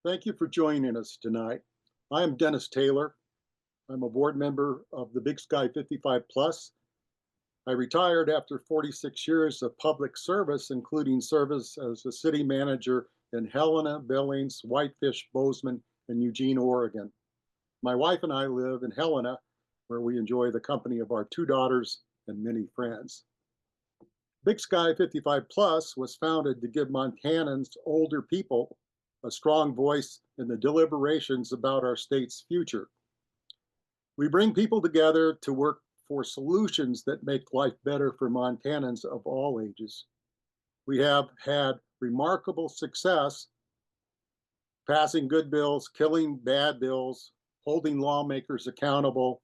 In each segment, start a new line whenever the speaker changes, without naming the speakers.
Thank you for joining us tonight. I am Dennis Taylor. I'm a board member of the Big Sky 55 Plus. I retired after 46 years of public service, including service as a city manager in Helena, Billings, Whitefish, Bozeman, and Eugene, Oregon. My wife and I live in Helena, where we enjoy the company of our two daughters and many friends. Big Sky 55 Plus was founded to give Montanans, older people, a strong voice in the deliberations about our state's future. We bring people together to work for solutions that make life better for Montanans of all ages. We have had remarkable success passing good bills, killing bad bills, holding lawmakers accountable,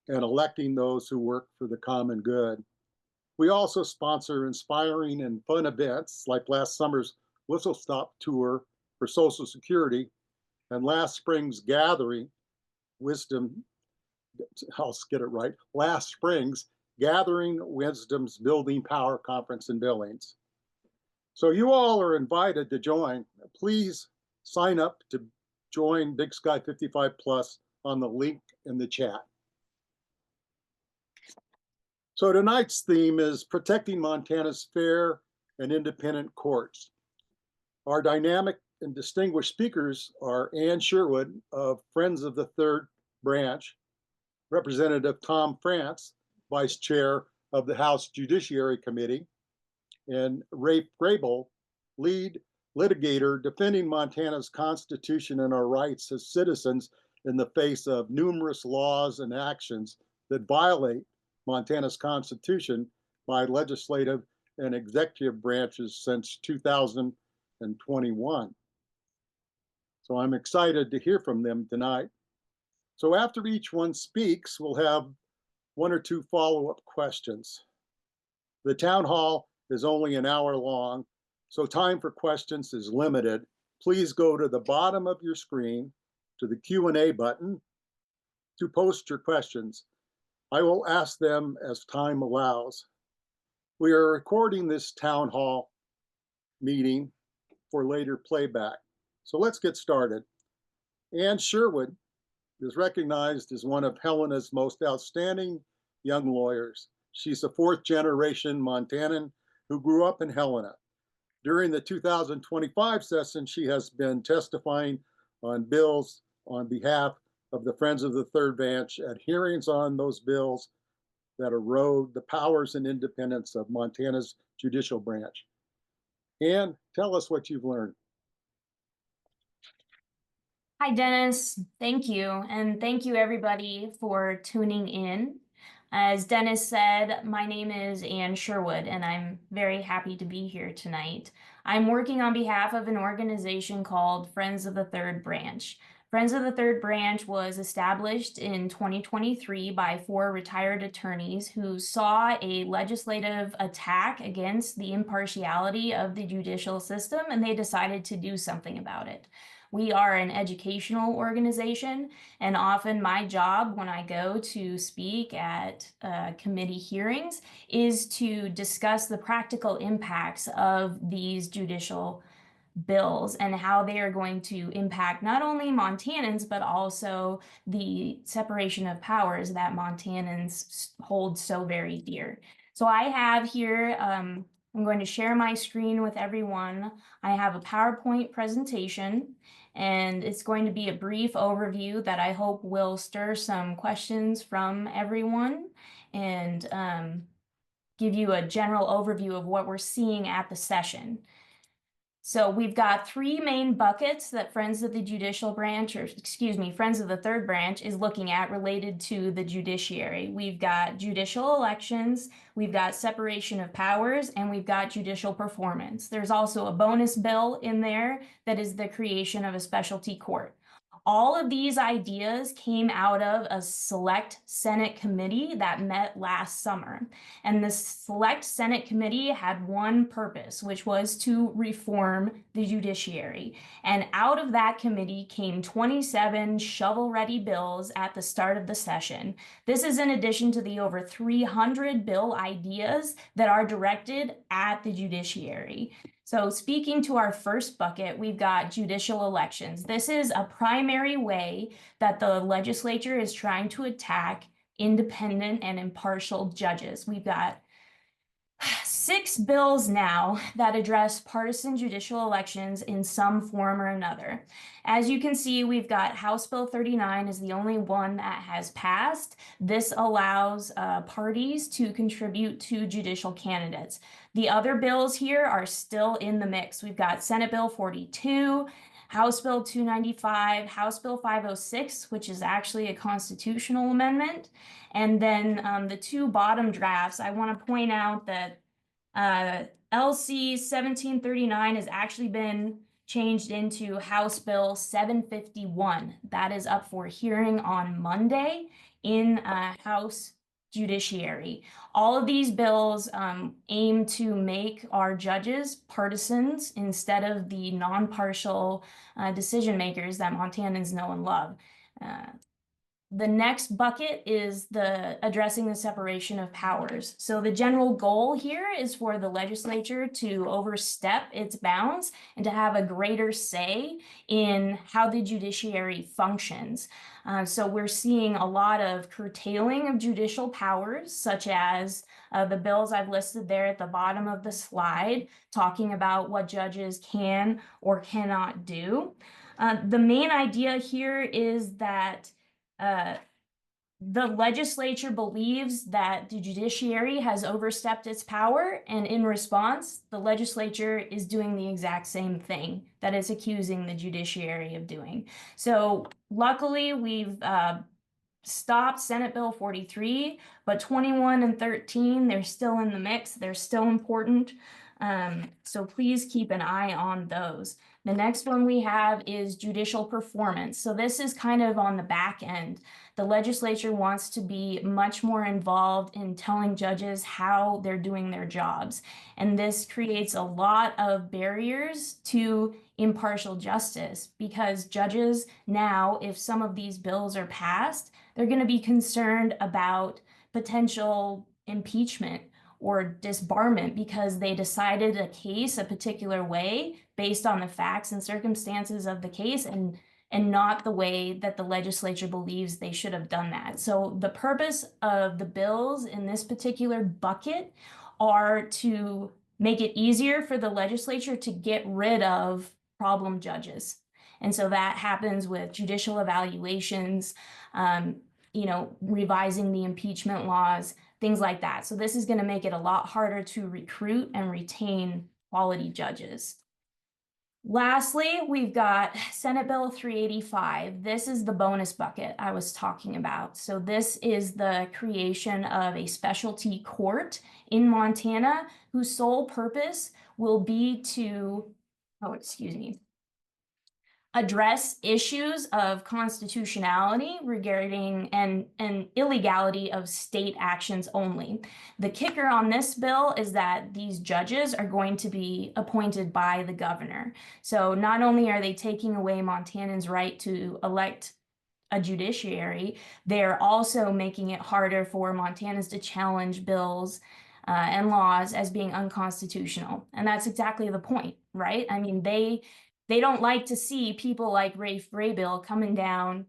and electing those who work for the common good. We also sponsor inspiring and fun events like last summer's Whistle Stop Tour for Social Security and last spring's gathering, Wisdom, I'll get it right, last spring's Gathering Wisdom's Building Power Conference in Billings. So you all are invited to join. Please sign up to join Big Sky 55 Plus on the link in the chat. So tonight's theme is protecting Montana's fair and independent courts. Our dynamic and distinguished speakers are Ann Sherwood of Friends of the Third Branch, Representative Tom France, Vice Chair of the House Judiciary Committee, and Raph Graybill, lead litigator defending Montana's Constitution and our rights as citizens in the face of numerous laws and actions that violate Montana's Constitution by legislative and executive branches since 2021. So I'm excited to hear from them tonight. So after each one speaks, we'll have one or two follow-up questions. The town hall is only an hour long, so time for questions is limited. Please go to the bottom of your screen to the Q&A button to post your questions. I will ask them as time allows. We are recording this town hall meeting for later playback. So let's get started. Ann Sherwood is recognized as one of Helena's most outstanding young lawyers. She's a fourth generation Montanan who grew up in Helena. During the 2025 session, she has been testifying on bills on behalf of the Friends of the Third Branch at hearings on those bills that erode the powers and independence of Montana's judicial branch. Ann, tell us what you've learned.
Hi, Dennis. Thank you. And thank you, everybody, for tuning in. As Dennis said, my name is Ann Sherwood, and I'm very happy to be here tonight. I'm working on behalf of an organization called Friends of the Third Branch. Friends of the Third Branch was established in 2023 by 4 retired attorneys who saw a legislative attack against the impartiality of the judicial system, and they decided to do something about it. We are an educational organization, and often my job when I go to speak at committee hearings is to discuss the practical impacts of these judicial bills and how they are going to impact not only Montanans, but also the separation of powers that Montanans hold so very dear. So I have here, I'm going to share my screen with everyone. I have a PowerPoint presentation, and it's going to be a brief overview that I hope will stir some questions from everyone and give you a general overview of what we're seeing at the session. So we've got 3 main buckets that Friends of the Judicial Branch, or excuse me, Friends of the Third Branch is looking at related to the judiciary. We've got judicial elections, we've got separation of powers, and we've got judicial performance. There's also a bonus bill in there that is the creation of a specialty court. All of these ideas came out of a select Senate committee that met last summer. And the select Senate committee had one purpose, which was to reform the judiciary. And out of that committee came 27 shovel-ready bills at the start of the session. This is in addition to the over 300 bill ideas that are directed at the judiciary. So speaking to our first bucket, we've got judicial elections. This is a primary way that the legislature is trying to attack independent and impartial judges. We've got 6 bills now that address partisan judicial elections in some form or another. As you can see, we've got House Bill 39 is the only one that has passed. This allows parties to contribute to judicial candidates. The other bills here are still in the mix. We've got Senate Bill 42, House Bill 295, House Bill 506, which is actually a constitutional amendment. And then the 2 bottom drafts, I want to point out that LC 1739 has actually been changed into House Bill 751. That is up for hearing on Monday in House Judiciary. All of these bills aim to make our judges partisans instead of the non-partial decision makers that Montanans know and love. The next bucket is the addressing the separation of powers. So the general goal here is for the legislature to overstep its bounds and to have a greater say in how the judiciary functions. So we're seeing a lot of curtailing of judicial powers, such as the bills I've listed there at the bottom of the slide, talking about what judges can or cannot do. The main idea here is that the legislature believes that the judiciary has overstepped its power, and in response, the legislature is doing the exact same thing that it's accusing the judiciary of doing. So luckily, we've stopped Senate Bill 43, but 21 and 13, they're still in the mix. They're still important. So please keep an eye on those. The next one we have is judicial performance. So this is kind of on the back end. The legislature wants to be much more involved in telling judges how they're doing their jobs. And this creates a lot of barriers to impartial justice, because judges now, if some of these bills are passed, they're going to be concerned about potential impeachment or disbarment because they decided a case a particular way based on the facts and circumstances of the case, and not the way that the legislature believes they should have done that. So the purpose of the bills in this particular bucket are to make it easier for the legislature to get rid of problem judges. And so that happens with judicial evaluations, revising the impeachment laws, things like that. So this is going to make it a lot harder to recruit and retain quality judges. Lastly, we've got Senate Bill 385. This is the bonus bucket I was talking about. So this is the creation of a specialty court in Montana whose sole purpose will be to, address issues of constitutionality regarding and illegality of state actions only. The kicker on this bill is that these judges are going to be appointed by the governor. So not only are they taking away Montanans' right to elect a judiciary, they're also making it harder for Montanans to challenge bills and laws as being unconstitutional. And that's exactly the point, right? I mean, they don't like to see people like Raph Graybill coming down,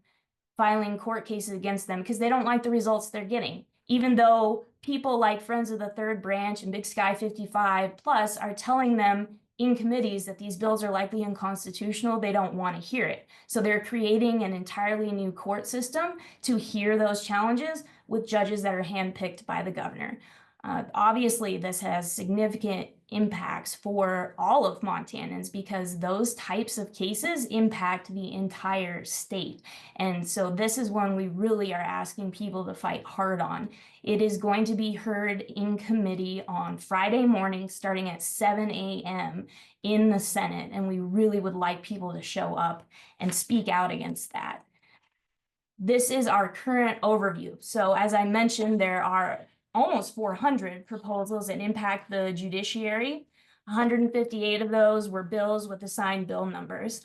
filing court cases against them because they don't like the results they're getting. Even though people like Friends of the Third Branch and Big Sky 55 Plus are telling them in committees that these bills are likely unconstitutional, they don't want to hear it. So they're creating an entirely new court system to hear those challenges with judges that are handpicked by the governor. Obviously, this has significant impacts for all of Montanans because those types of cases impact the entire state. And so this is one we really are asking people to fight hard on. It is going to be heard in committee on Friday morning starting at 7 a.m. in the Senate, and we really would like people to show up and speak out against that. This is our current overview. So as I mentioned, there are almost 400 proposals that impact the judiciary. 158 of those were bills with assigned bill numbers.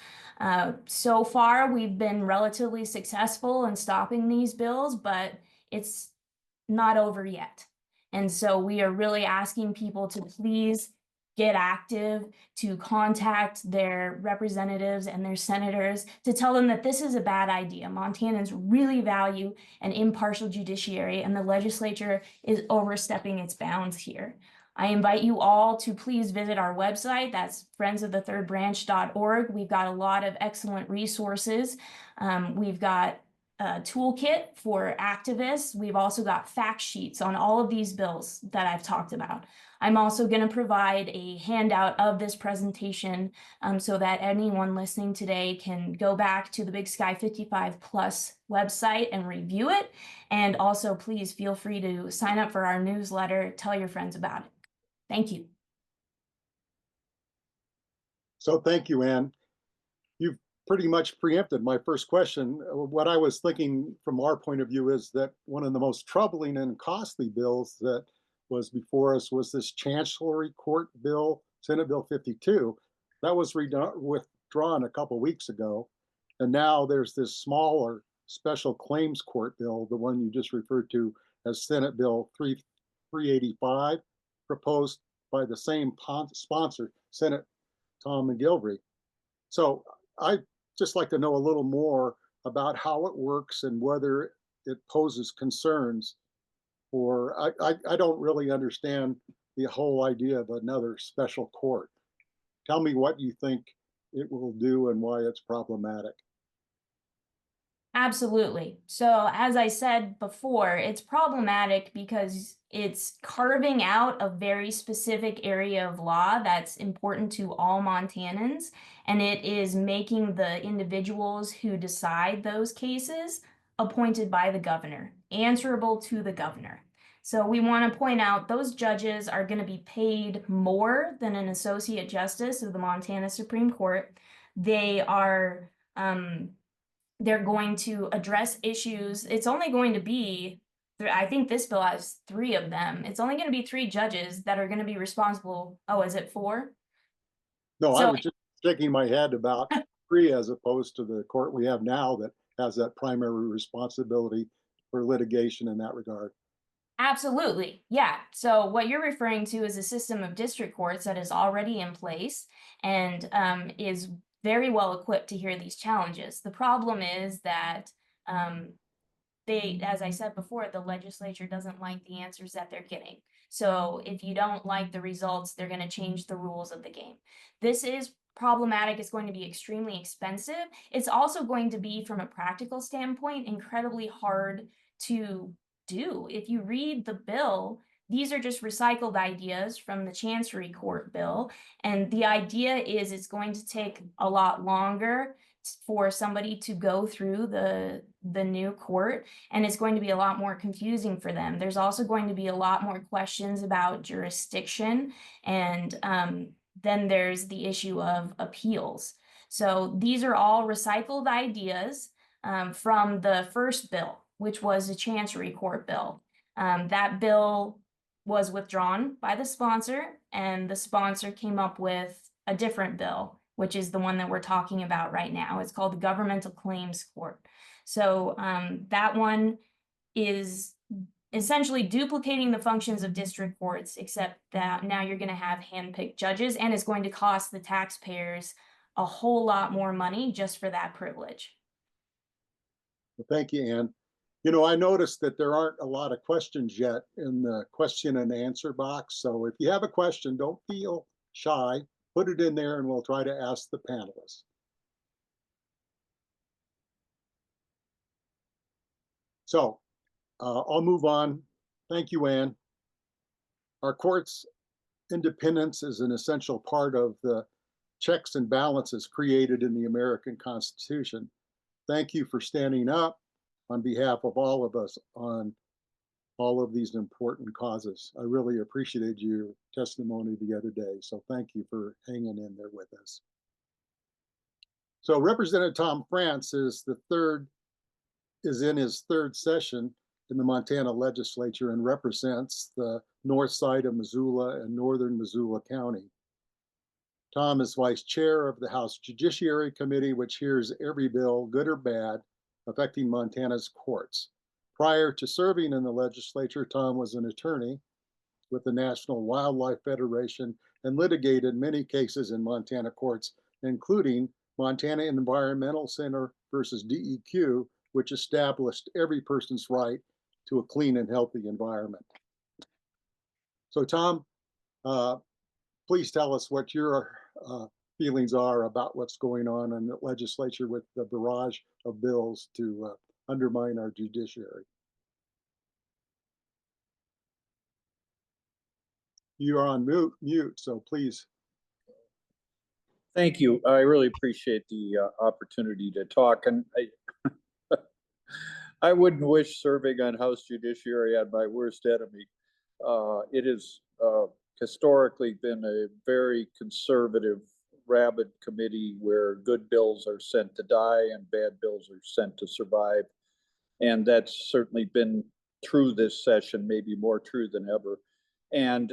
So far, we've been relatively successful in stopping these bills, but it's not over yet. And so we are really asking people to please get active, to contact their representatives and their senators to tell them that this is a bad idea. Montanans really value an impartial judiciary, and the legislature is overstepping its bounds here. I invite you all to please visit our website. That's friendsofthethird.branch.org. We've got a lot of excellent resources. We've got a toolkit for activists. We've also got fact sheets on all of these bills that I've talked about. I'm also going to provide a handout of this presentation so that anyone listening today can go back to the Big Sky 55 Plus website and review it. And also, please feel free to sign up for our newsletter, tell your friends about it. Thank you.
So thank you, Ann. You've pretty much preempted my first question. What I was thinking from our point of view is that one of the most troubling and costly bills that was before us was this Chancellery Court bill, Senate Bill 52. That was withdrawn a couple weeks ago. And now there's this smaller special claims court bill, the one you just referred to as Senate Bill 385, proposed by the same sponsor, Senate Tom McGilvery. So I'd just like to know a little more about how it works and whether it poses concerns. Or I don't really understand the whole idea of another special court. Tell me what you think it will do and why it's problematic.
Absolutely. So, as I said before, it's problematic because it's carving out a very specific area of law that's important to all Montanans, and it is making the individuals who decide those cases appointed by the governor, answerable to the governor. So, we want to point out those judges are going to be paid more than an associate justice of the Montana Supreme Court. They are they're going to address issues. It's only going to be, I think this bill has 3 of them. It's only going to be 3 judges that are going to be responsible. Oh, is it 4?
No, I
So
was just shaking my head about 3 as opposed to the court we have now that has that primary responsibility for litigation in that regard.
absolutely. Yeah. So what you're referring to is a system of district courts that is already in place and is very well equipped to hear these challenges. The problem is that as I said before, the legislature doesn't like the answers that they're getting. So if you don't like the results, they're going to change the rules of the game. This is problematic. It's going to be extremely expensive. It's also going to be, from a practical standpoint, incredibly hard to do. If you read the bill, these are just recycled ideas from the Chancery Court bill. And the idea is it's going to take a lot longer for somebody to go through the new court, and it's going to be a lot more confusing for them. There's also going to be a lot more questions about jurisdiction, and then there's the issue of appeals. So these are all recycled ideas from the first bill, which was a Chancery Court bill. That bill was withdrawn by the sponsor, and the sponsor came up with a different bill, which is the one that we're talking about right now. It's called the Governmental Claims Court. So that one is essentially duplicating the functions of district courts, except that now you're going to have handpicked judges, and it's going to cost the taxpayers a whole lot more money just for that privilege.
Well, thank you, Ann. You know, I noticed that there aren't a lot of questions yet in the question and answer box. So if you have a question, don't feel shy. Put it in there and we'll try to ask the panelists. So I'll move on. Thank you, Ann. Our court's independence is an essential part of the checks and balances created in the American Constitution. Thank you for standing up on behalf of all of us on all of these important causes. I really appreciated your testimony the other day. So thank you for hanging in there with us. So Representative Tom France is in his 3rd session in the Montana legislature and represents the north side of Missoula and northern Missoula County. Tom is vice chair of the House Judiciary Committee, which hears every bill, good or bad, affecting Montana's courts. Prior to serving in the legislature, Tom was an attorney with the National Wildlife Federation and litigated many cases in Montana courts, including Montana Environmental Center versus DEQ, which established every person's right to a clean and healthy environment. So, Tom, please tell us what your feelings are about what's going on in the legislature with the barrage of bills to undermine our judiciary. You are on mute, so please.
Thank you. I really appreciate the opportunity to talk. And I wouldn't wish serving on House Judiciary on my worst enemy. It has historically been a very conservative, rabid committee where good bills are sent to die and bad bills are sent to survive. And that's certainly been true this session, maybe more true than ever. And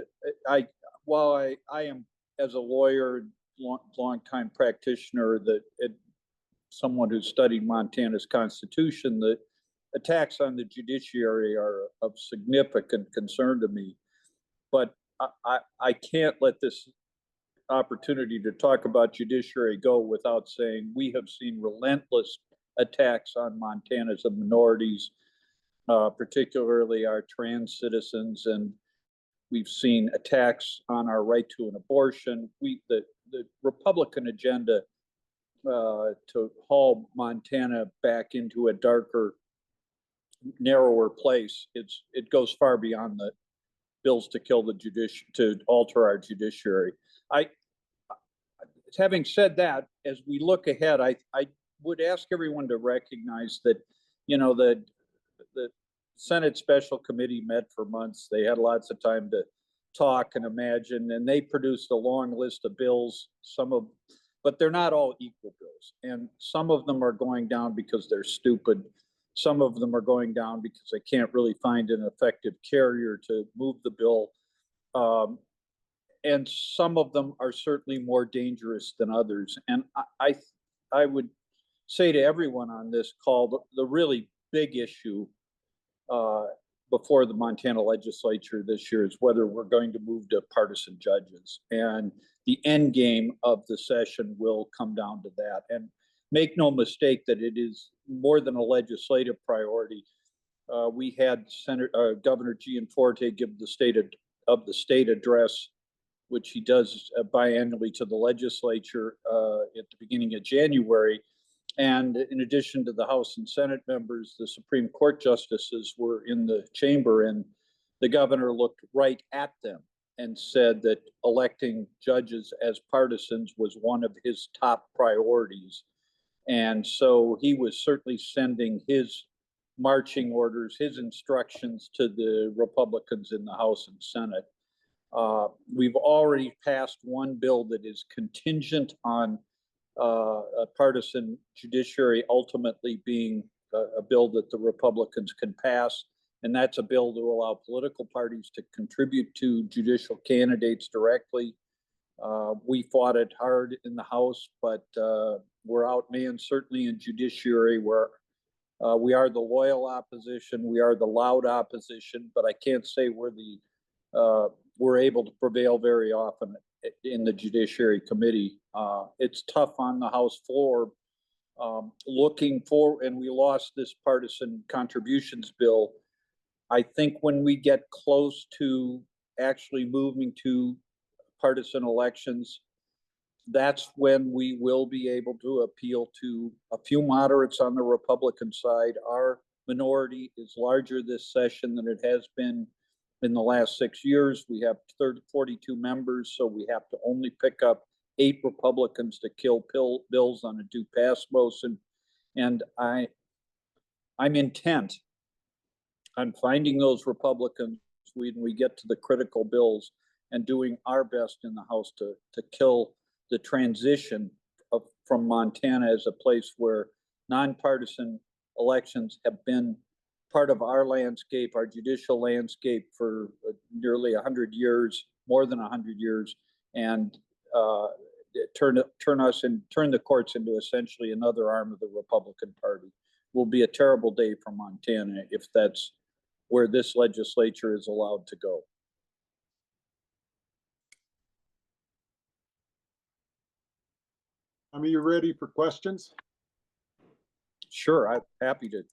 while I am, as a lawyer, long-time practitioner, someone who studied Montana's Constitution, the attacks on the judiciary are of significant concern to me. But I can't let this opportunity to talk about judiciary go without saying we have seen relentless attacks on Montana's minorities, particularly our trans citizens, and we've seen attacks on our right to an abortion. The Republican agenda to haul Montana back into a darker, narrower place, it goes far beyond the bills to kill to alter our judiciary. Having said that, as we look ahead, I would ask everyone to recognize that, the Senate Special Committee met for months. They had lots of time to talk and imagine, and they produced a long list of bills, but they're not all equal bills. And some of them are going down because they're stupid. Some of them are going down because they can't really find an effective carrier to move the bill. And some of them are certainly more dangerous than others. And I would say to everyone on this call, the really big issue before the Montana legislature this year is whether we're going to move to partisan judges. And the end game of the session will come down to that. And make no mistake that it is more than a legislative priority. We had Governor Gianforte give the state of the state address, which he does biannually to the legislature at the beginning of January. And in addition to the House and Senate members, the Supreme Court justices were in the chamber, and the governor looked right at them and said that electing judges as partisans was one of his top priorities. And so he was certainly sending his marching orders, his instructions to the Republicans in the House and Senate. We've already passed one bill that is contingent on a partisan judiciary ultimately being a bill that the Republicans can pass. And that's a bill to allow political parties to contribute to judicial candidates directly. We fought it hard in the House, but we're outmanned certainly in judiciary, where we are the loyal opposition, we are the loud opposition, but I can't say we're able to prevail very often in the Judiciary Committee. It's tough on the House floor. And we lost this partisan contributions bill. I think when we get close to actually moving to partisan elections, that's when we will be able to appeal to a few moderates on the Republican side. Our minority is larger this session than it has been in the last 6 years. We have 42 members, so we have to only pick up 8 Republicans to kill bills on a due pass motion. And I'm intent on finding those Republicans when we get to the critical bills and doing our best in the House to kill the transition from Montana as a place where nonpartisan elections have been part of our landscape, our judicial landscape, for nearly 100 years, more than 100 years, and turn the courts into essentially another arm of the Republican Party. Will be a terrible day for Montana if that's where this legislature is allowed to go.
You ready for questions?
Sure, I'm happy to.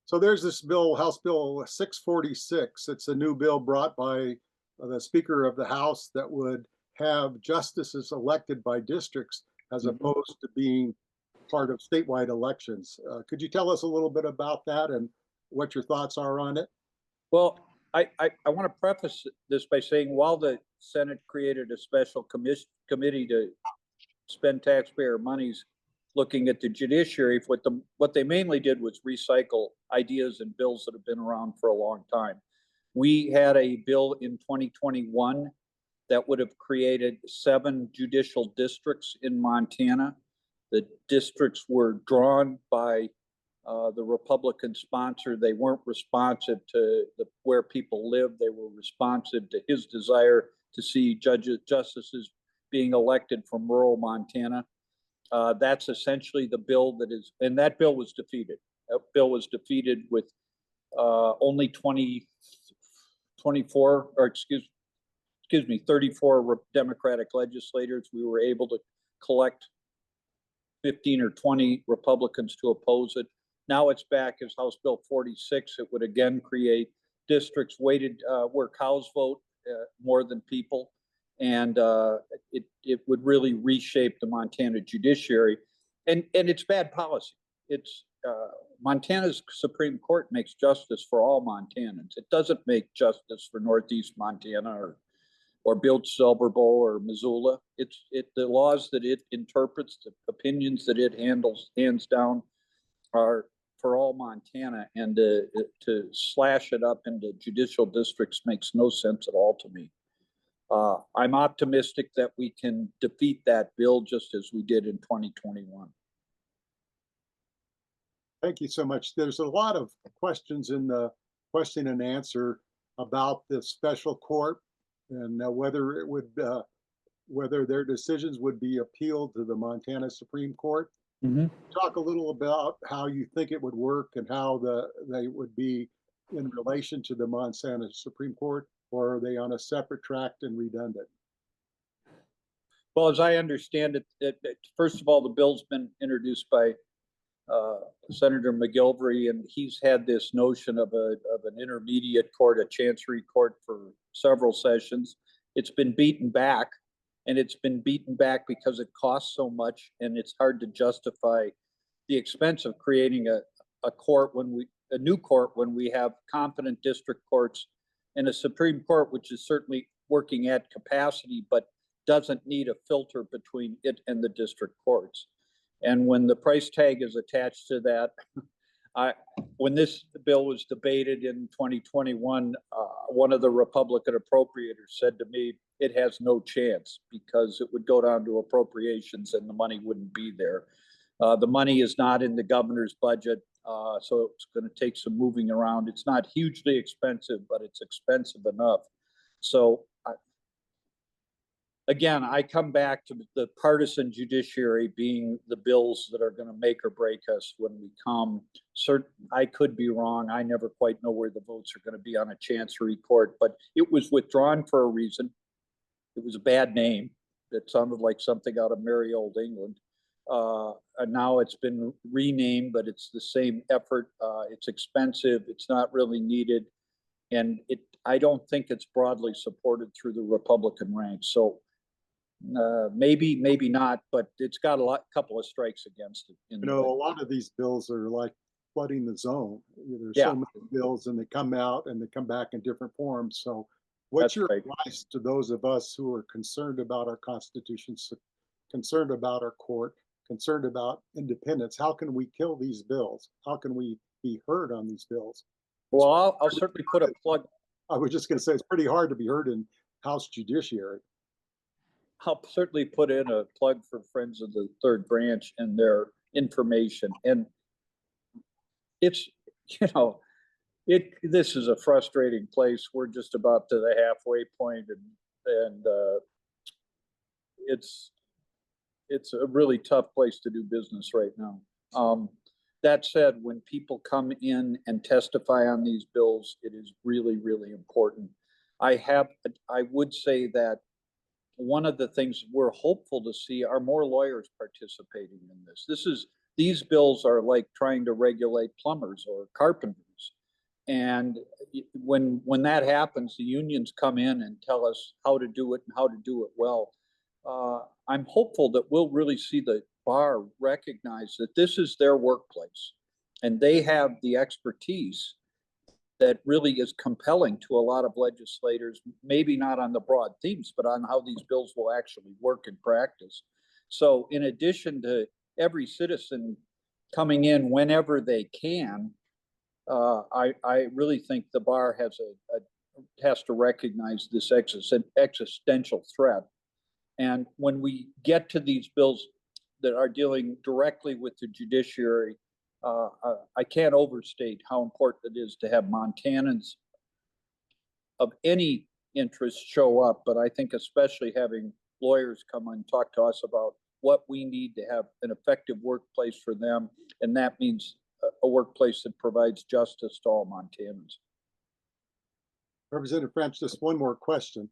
So there's this bill, House Bill 646. It's a new bill brought by the Speaker of the House that would have justices elected by districts as opposed to being part of statewide elections. Could you tell us a little bit about that and what your thoughts are on it?
Well, I want to preface this by saying while the Senate created a special committee to spend taxpayer monies looking at the judiciary, what they mainly did was recycle ideas and bills that have been around for a long time. We had a bill in 2021 that would have created 7 judicial districts in Montana. The districts were drawn by the Republican sponsor. They weren't responsive to where people live. They were responsive to his desire to see justices being elected from rural Montana. That's essentially the bill that is, and that bill was defeated. That bill was defeated with only 34 Democratic legislators. We were able to collect 15 or 20 Republicans to oppose it. Now it's back as House Bill 46. It would again create districts weighted where cows vote more than people. And it would really reshape the Montana judiciary. And it's bad policy. It's Montana's Supreme Court makes justice for all Montanans. It doesn't make justice for Northeast Montana or Bill Silver Bowl or Missoula. The laws that it interprets, the opinions that it hands down are for all Montana, and to slash it up into judicial districts makes no sense at all to me. I'm optimistic that we can defeat that bill just as we did in 2021.
Thank you so much. There's a lot of questions in the question and answer about the special court and whether it would, whether their decisions would be appealed to the Montana Supreme Court. Talk a little about how you think it would work and how they would be in relation to the Montana Supreme Court, or are they on a separate track and redundant?
Well, as I understand it, first of all, the bill's been introduced by Senator McGilvery, and he's had this notion of an intermediate court, a chancery court, for several sessions. It's been beaten back, and it's been beaten back because it costs so much, and it's hard to justify the expense of creating a court a new court when we have competent district courts and a Supreme Court which is certainly working at capacity, but doesn't need a filter between it and the district courts. And when the price tag is attached to that, when this bill was debated in 2021, one of the Republican appropriators said to me, it has no chance because it would go down to appropriations and the money wouldn't be there. The money is not in the governor's budget, so it's going to take some moving around. It's not hugely expensive, but it's expensive enough. So again, I come back to the partisan judiciary being the bills that are going to make or break us when we come. I could be wrong. I never quite know where the votes are going to be on a chancery court, but it was withdrawn for a reason. It was a bad name. It sounded like something out of merry old England. And now it's been renamed, but it's the same effort. It's expensive. It's not really needed. And I don't think it's broadly supported through the Republican ranks. So maybe not, but it's got couple of strikes against it.
A lot of these bills are like flooding the zone. There's so many bills, and they come out and they come back in different forms. So what's your advice to those of us who are concerned about our Constitution, concerned about our court, concerned about independence? How can we kill these bills? How can we be heard on these bills?
Well, I'll certainly put a plug.
I was just going to say it's pretty hard to be heard in House Judiciary.
I'll certainly put in a plug for Friends of the Third Branch and their information. And it's, this is a frustrating place. We're just about to the halfway point, and it's a really tough place to do business right now. That said, when people come in and testify on these bills, it is really, really important. I would say that one of the things we're hopeful to see are more lawyers participating in this. These bills are like trying to regulate plumbers or carpenters. And when that happens, the unions come in and tell us how to do it and how to do it well. I'm hopeful that we'll really see the bar recognize that this is their workplace and they have the expertise that really is compelling to a lot of legislators, maybe not on the broad themes, but on how these bills will actually work in practice. So in addition to every citizen coming in whenever they can, I really think the bar has to recognize this existential threat. And when we get to these bills that are dealing directly with the judiciary, I can't overstate how important it is to have Montanans of any interest show up, but I think especially having lawyers come and talk to us about what we need to have an effective workplace for them, and that means a workplace that provides justice to all Montanans.
Representative French, just one more question.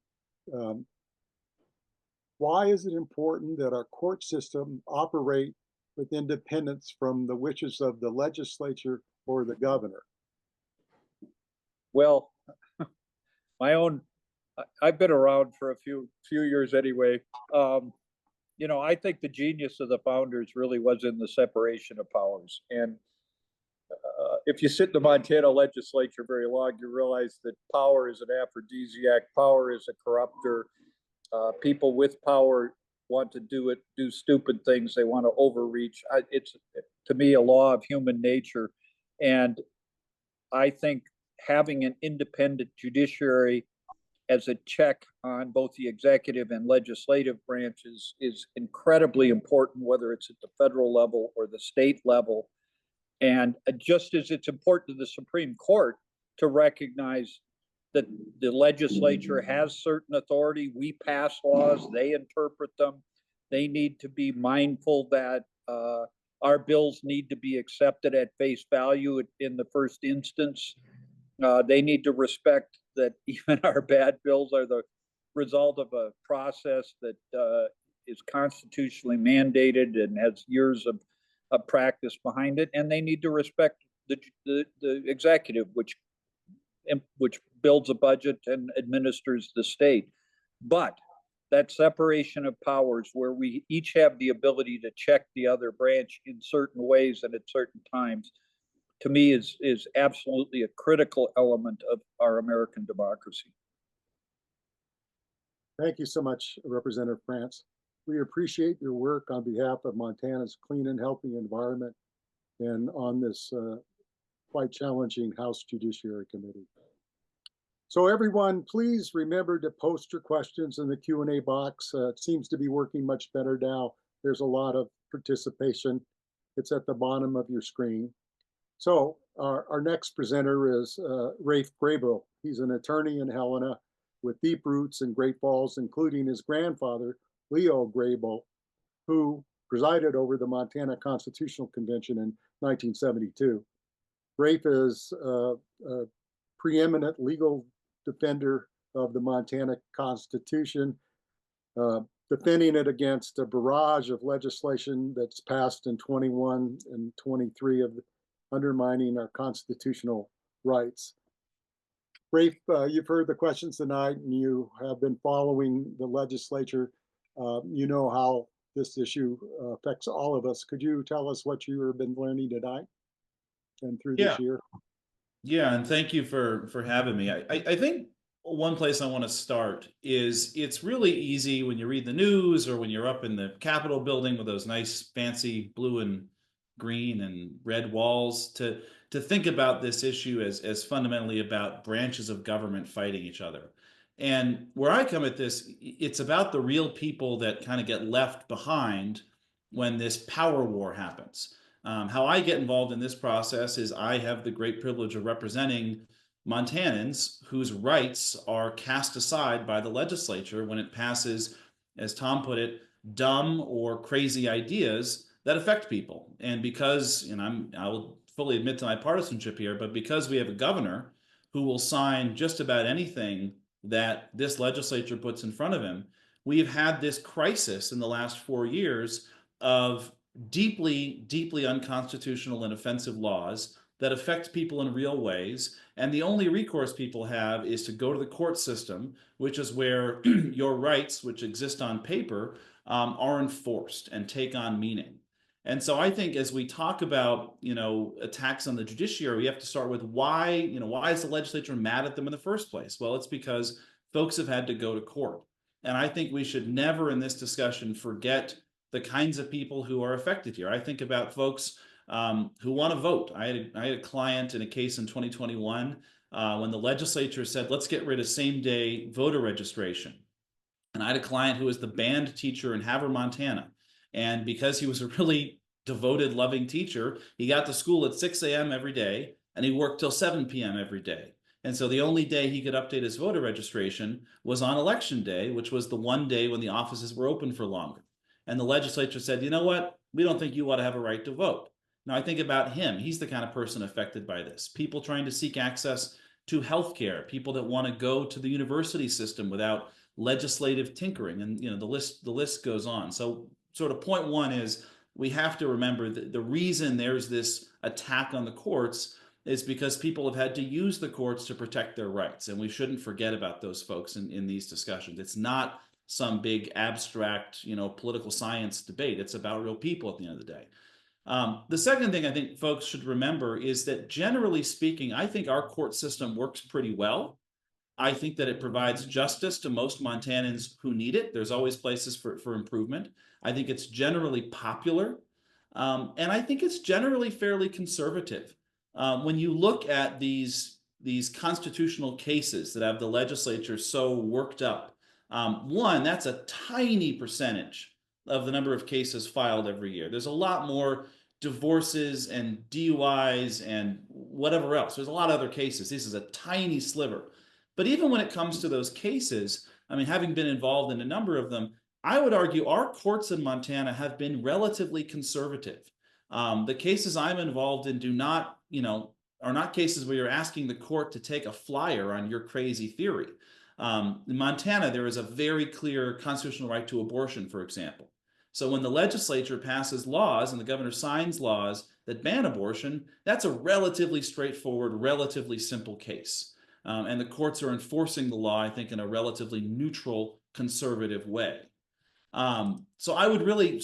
Why is it important that our court system operate with independence from the wishes of the legislature or the governor?
Well, I've been around for a few years anyway. I think the genius of the founders really was in the separation of powers. And if you sit in the Montana legislature very long, you realize that power is an aphrodisiac, power is a corrupter. People with power want to do stupid things. They want to overreach. It's, to me, a law of human nature. And I think having an independent judiciary as a check on both the executive and legislative branches is incredibly important, whether it's at the federal level or the state level. And just as it's important to the Supreme Court to recognize that the legislature has certain authority, we pass laws, they interpret them. They need to be mindful that our bills need to be accepted at face value in the first instance. They need to respect that even our bad bills are the result of a process that is constitutionally mandated and has years of practice behind it. And they need to respect the executive, which builds a budget and administers the state. But that separation of powers where we each have the ability to check the other branch in certain ways and at certain times, to me is absolutely a critical element of our American democracy.
Thank you so much, Representative France. We appreciate your work on behalf of Montana's clean and healthy environment and on this quite challenging House Judiciary Committee. So everyone, please remember to post your questions in the Q&A box. It seems to be working much better now. There's a lot of participation. It's at the bottom of your screen. So our next presenter is Raph Graybill. He's an attorney in Helena with deep roots in Great Falls, including his grandfather, Leo Graybill, who presided over the Montana Constitutional Convention in 1972. Raph is a preeminent legal defender of the Montana Constitution, defending it against a barrage of legislation that's passed in 21 and 23 of undermining our constitutional rights. Raph, you've heard the questions tonight and you have been following the legislature. You know how this issue affects all of us. Could you tell us what you have been learning tonight and through this year?
Yeah, and thank you for having me. I think one place I want to start is it's really easy when you read the news or when you're up in the Capitol building with those nice fancy blue and green and red walls to think about this issue as fundamentally about branches of government fighting each other. And where I come at this, it's about the real people that kind of get left behind when this power war happens. How I get involved in this process is I have the great privilege of representing Montanans whose rights are cast aside by the legislature when it passes, as Tom put it, dumb or crazy ideas that affect people. And because, and I will fully admit to my partisanship here, but because we have a governor who will sign just about anything that this legislature puts in front of him, we've had this crisis in the last 4 years of deeply, deeply unconstitutional and offensive laws that affect people in real ways. And the only recourse people have is to go to the court system, which is where your rights, which exist on paper, are enforced and take on meaning. And so I think as we talk about, attacks on the judiciary, we have to start with why is the legislature mad at them in the first place? Well, it's because folks have had to go to court. And I think we should never in this discussion forget the kinds of people who are affected here. I think about folks who want to vote. I had a client in a case in 2021 when the legislature said, let's get rid of same-day voter registration. And I had a client who was the band teacher in Havre, Montana. And because he was a really devoted, loving teacher, he got to school at 6 a.m. every day, and he worked till 7 p.m. every day. And so the only day he could update his voter registration was on election day, which was the one day when the offices were open for longer. And the legislature said, you know what? We don't think you ought to have a right to vote. Now, I think about him. He's the kind of person affected by this. People trying to seek access to healthcare, people that want to go to the university system without legislative tinkering, and the list goes on. So sort of point one is we have to remember that the reason there's this attack on the courts is because people have had to use the courts to protect their rights. And we shouldn't forget about those folks in these discussions. It's not some big abstract, political science debate. It's about real people at the end of the day. The second thing I think folks should remember is that generally speaking, I think our court system works pretty well. I think that it provides justice to most Montanans who need it. There's always places for improvement. I think it's generally popular. And I think it's generally fairly conservative. When you look at these constitutional cases that have the legislature so worked up, one, that's a tiny percentage of the number of cases filed every year. There's a lot more divorces and DUIs and whatever else. There's a lot of other cases. This is a tiny sliver. But even when it comes to those cases, I mean, having been involved in a number of them, I would argue our courts in Montana have been relatively conservative. The cases I'm involved in are not cases where you're asking the court to take a flyer on your crazy theory. In Montana, there is a very clear constitutional right to abortion, for example. So when the legislature passes laws and the governor signs laws that ban abortion, that's a relatively straightforward, relatively simple case. And the courts are enforcing the law, I think, in a relatively neutral, conservative way. So I would really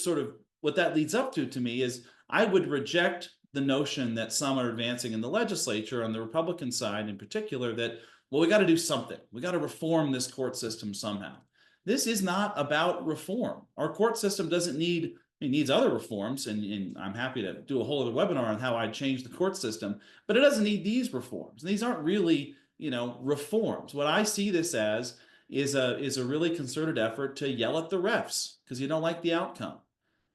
what that leads up to me is I would reject the notion that some are advancing in the legislature on the Republican side in particular that, well, we got to do something. We got to reform this court system somehow. This is not about reform. Our court system it needs other reforms, and I'm happy to do a whole other webinar on how I'd change the court system, but it doesn't need these reforms. And these aren't really reforms. What I see this as is a really concerted effort to yell at the refs because you don't like the outcome.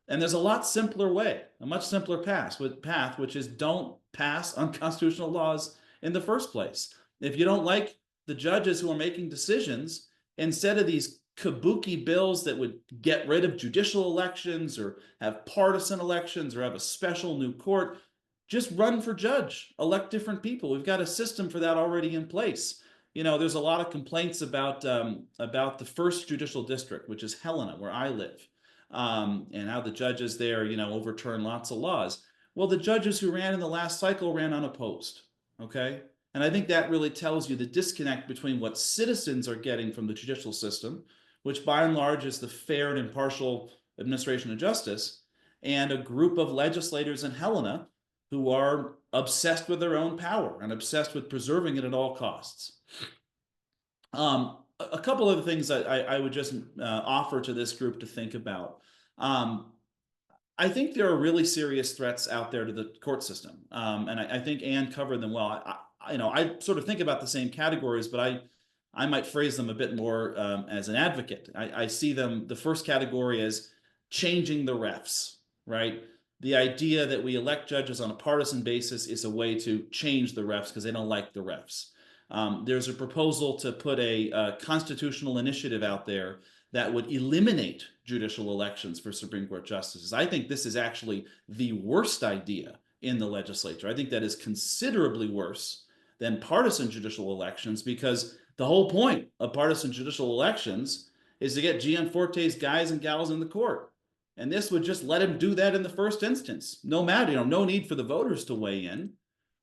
And there's a lot simpler way, a much simpler path, which is don't pass unconstitutional laws in the first place. If you don't like the judges who are making decisions, instead of these kabuki bills that would get rid of judicial elections or have partisan elections or have a special new court, just run for judge, elect different people. We've got a system for that already in place. There's a lot of complaints about the first judicial district, which is Helena, where I live, and how the judges there, overturn lots of laws. Well, the judges who ran in the last cycle ran unopposed, okay? And I think that really tells you the disconnect between what citizens are getting from the judicial system, which by and large is the fair and impartial administration of justice, and a group of legislators in Helena who are obsessed with their own power and obsessed with preserving it at all costs. A couple of things that I would just offer to this group to think about. I think there are really serious threats out there to the court system, and I think Ann covered them well. I sort of think about the same categories, but I might phrase them a bit more as an advocate. I see them, the first category as changing the refs, right? The idea that we elect judges on a partisan basis is a way to change the refs because they don't like the refs. There's a proposal to put a constitutional initiative out there that would eliminate judicial elections for Supreme Court justices. I think this is actually the worst idea in the legislature. I think that is considerably worse than partisan judicial elections because the whole point of partisan judicial elections is to get Gianforte's guys and gals in the court. And this would just let him do that in the first instance, no matter, no need for the voters to weigh in.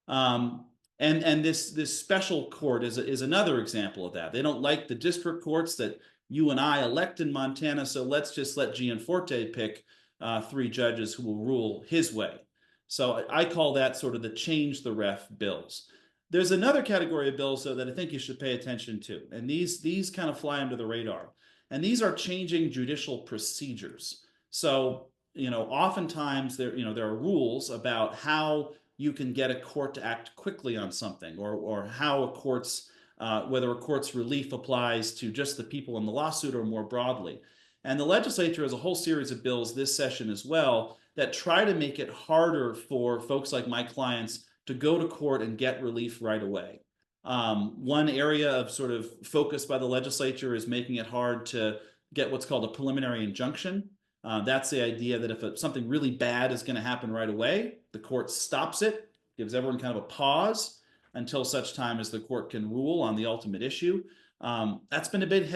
And this special court is another example of that. They don't like the district courts that you and I elect in Montana, so let's just let Gianforte pick 3 judges who will rule his way. So I call that sort of the change the ref bills. There's another category of bills, though, that I think you should pay attention to, and these kind of fly under the radar. And these are changing judicial procedures. So, oftentimes there are rules about how you can get a court to act quickly on something, or how a court's whether a court's relief applies to just the people in the lawsuit or more broadly. And the legislature has a whole series of bills this session as well that try to make it harder for folks like my clients to go to court and get relief right away. One area of sort of focus by the legislature is making it hard to get what's called a preliminary injunction. That's the idea that if something really bad is going to happen right away, the court stops it, gives everyone kind of a pause until such time as the court can rule on the ultimate issue. That's been a big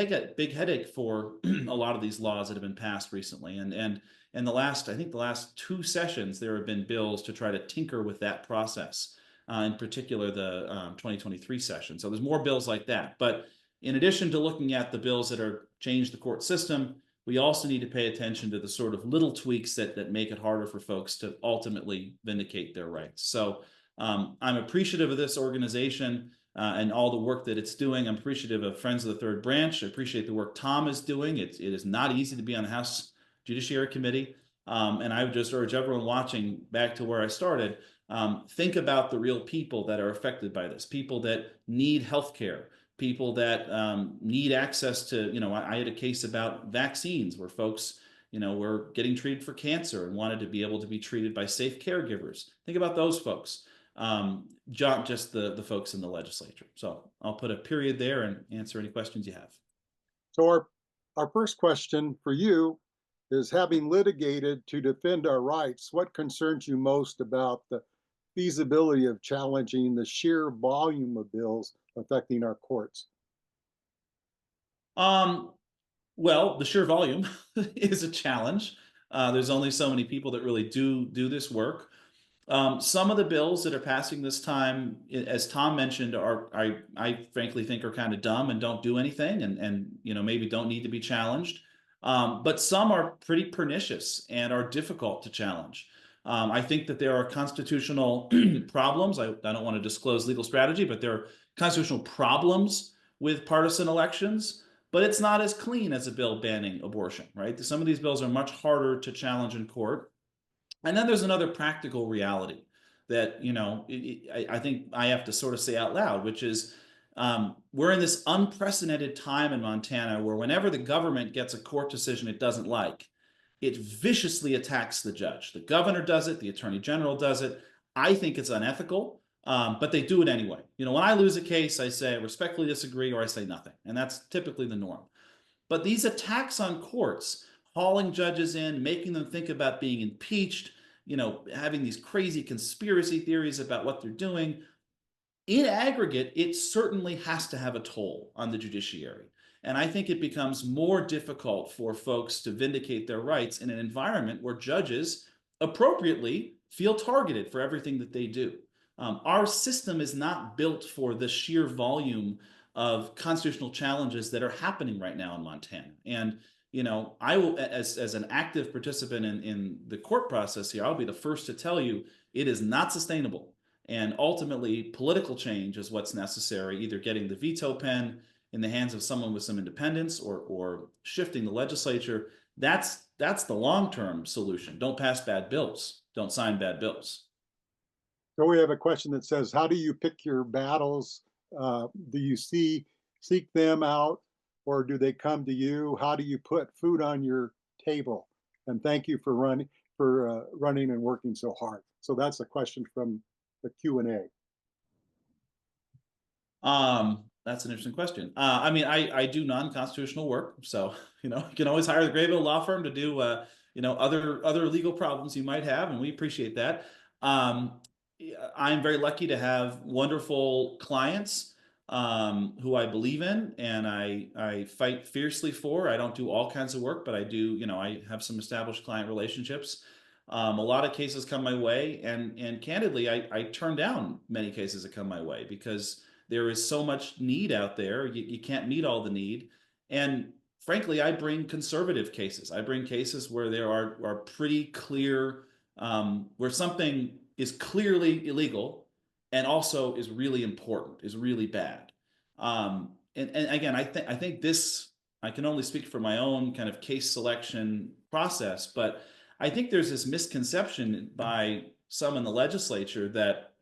headache for a lot of these laws that have been passed recently. And in the last 2 sessions, there have been bills to try to tinker with that process, in particular the 2023 session. So there's more bills like that. But in addition to looking at the bills that are change the court system, we also need to pay attention to the sort of little tweaks that make it harder for folks to ultimately vindicate their rights. So I'm appreciative of this organization and all the work that it's doing. I'm appreciative of Friends of the Third Branch. I appreciate the work Tom is doing. It is not easy to be on the House Judiciary Committee. And I would just urge everyone watching, back to where I started, think about the real people that are affected by this, people that need health care, people that need access to, I had a case about vaccines where folks, were getting treated for cancer and wanted to be able to be treated by safe caregivers. Think about those folks, not just the folks in the legislature. So I'll put a period there and answer any questions you have.
So our first question for you is, having litigated to defend our rights, what concerns you most about the feasibility of challenging the sheer volume of bills affecting our courts?
Well, the sheer volume is a challenge. There's only so many people that really do this work. Some of the bills that are passing this time, as Tom mentioned, I frankly think are kind of dumb and don't do anything, and maybe don't need to be challenged. But some are pretty pernicious and are difficult to challenge. I think that there are constitutional problems. I don't want to disclose legal strategy, but there are constitutional problems with partisan elections. But it's not as clean as a bill banning abortion, right? Some of these bills are much harder to challenge in court. And then there's another practical reality that, I think I have to sort of say out loud, which is we're in this unprecedented time in Montana where whenever the government gets a court decision it doesn't like, it viciously attacks the judge. The governor does it, the attorney general does it. I think it's unethical, but they do it anyway. When I lose a case, I say I respectfully disagree, or I say nothing. And that's typically the norm. But these attacks on courts, hauling judges in, making them think about being impeached, having these crazy conspiracy theories about what they're doing, in aggregate, it certainly has to have a toll on the judiciary. And I think it becomes more difficult for folks to vindicate their rights in an environment where judges appropriately feel targeted for everything that they do. Our system is not built for the sheer volume of constitutional challenges that are happening right now in Montana. And I will, as an active participant in the court process here, I'll be the first to tell you it is not sustainable. And ultimately, political change is what's necessary, either getting the veto pen in the hands of someone with some independence or shifting the legislature. That's the long-term solution. Don't pass bad bills. Don't sign bad bills.
So we have a question that says, how do you pick your battles? Do you seek them out, or do they come to you? How do you put food on your table? And thank you for running and working so hard. So that's a question from the Q&A.
That's an interesting question. I do non-constitutional work, so you can always hire the Graybill law firm to do other legal problems you might have, and we appreciate that. I'm very lucky to have wonderful clients who I believe in and I fight fiercely for. I don't do all kinds of work, but I do, you know, I have some established client relationships. A lot of cases come my way, and candidly, I turn down many cases that come my way because there is so much need out there. You can't meet all the need. And frankly, I bring conservative cases. I bring cases where there are pretty clear, where something is clearly illegal and also is really important, is really bad. And again, I think this, I can only speak for my own kind of case selection process, but I think there's this misconception by some in the legislature that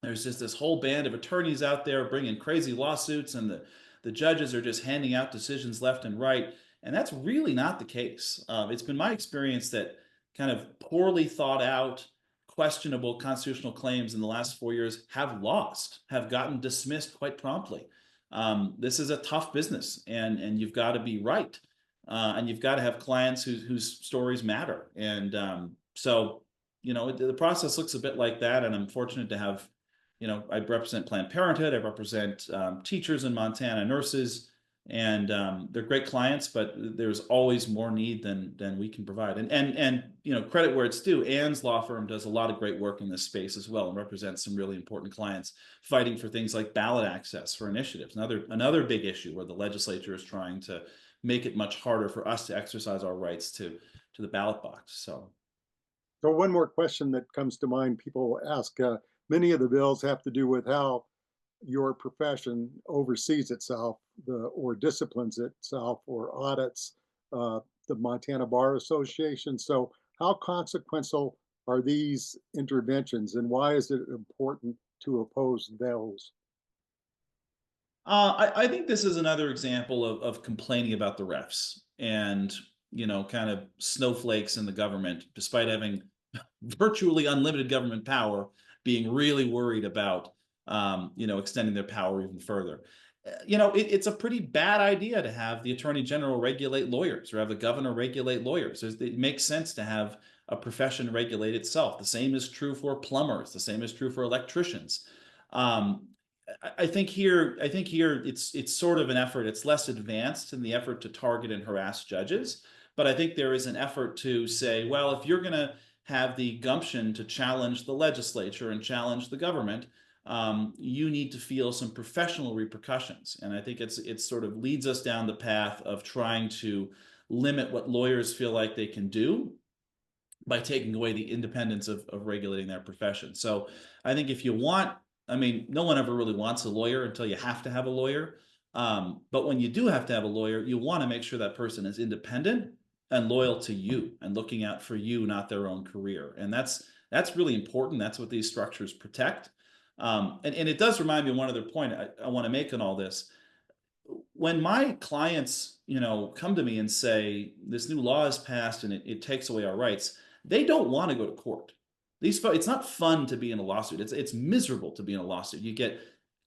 there's just this whole band of attorneys out there bringing crazy lawsuits, and the judges are just handing out decisions left and right. And that's really not the case. It's been my experience that kind of poorly thought out, questionable constitutional claims in the last 4 years have lost, have gotten dismissed quite promptly. This is a tough business, and you've got to be right. And you've got to have clients whose stories matter. And so, you know, the process looks a bit like that. And I'm fortunate to have, you know, I represent Planned Parenthood, I represent teachers in Montana, nurses, and they're great clients, but there's always more need than we can provide. And you know, credit where it's due, Ann's law firm does a lot of great work in this space as well, and represents some really important clients fighting for things like ballot access for initiatives. Another big issue where the legislature is trying to make it much harder for us to exercise our rights to the ballot box. So
one more question that comes to mind, people ask, many of the bills have to do with how your profession oversees itself, or disciplines itself, or audits the Montana Bar Association. So how consequential are these interventions, and why is it important to oppose those?
I think this is another example of complaining about the refs and, you know, kind of snowflakes in the government, despite having virtually unlimited government power, being really worried about, you know, extending their power even further. You know, it's a pretty bad idea to have the attorney general regulate lawyers or have the governor regulate lawyers. It makes sense to have a profession regulate itself. The same is true for plumbers. The same is true for electricians. Um, I think here it's sort of an effort. It's less advanced in the effort to target and harass judges, but I think there is an effort to say, well, if you're going to have the gumption to challenge the legislature and challenge the government, you need to feel some professional repercussions. And I think it sort of leads us down the path of trying to limit what lawyers feel like they can do by taking away the independence of regulating their profession. So I think if you want, I mean, no one ever really wants a lawyer until you have to have a lawyer. But when you do have to have a lawyer, you want to make sure that person is independent and loyal to you and looking out for you, not their own career. And that's really important. That's what these structures protect. And it does remind me of one other point I want to make on all this. When my clients, you know, come to me and say this new law is passed and it takes away our rights, they don't want to go to court. It's not fun to be in a lawsuit. It's miserable to be in a lawsuit. You get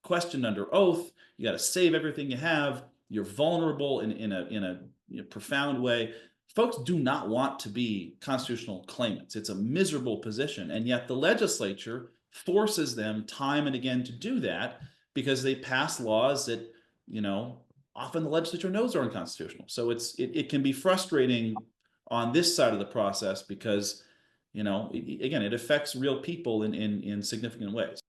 questioned under oath. You got to save everything you have. You're vulnerable in a profound way. Folks do not want to be constitutional claimants. It's a miserable position, and yet the legislature forces them time and again to do that because they pass laws that, you know, often the legislature knows are unconstitutional. So it can be frustrating on this side of the process because, you know, again, it affects real people in significant ways.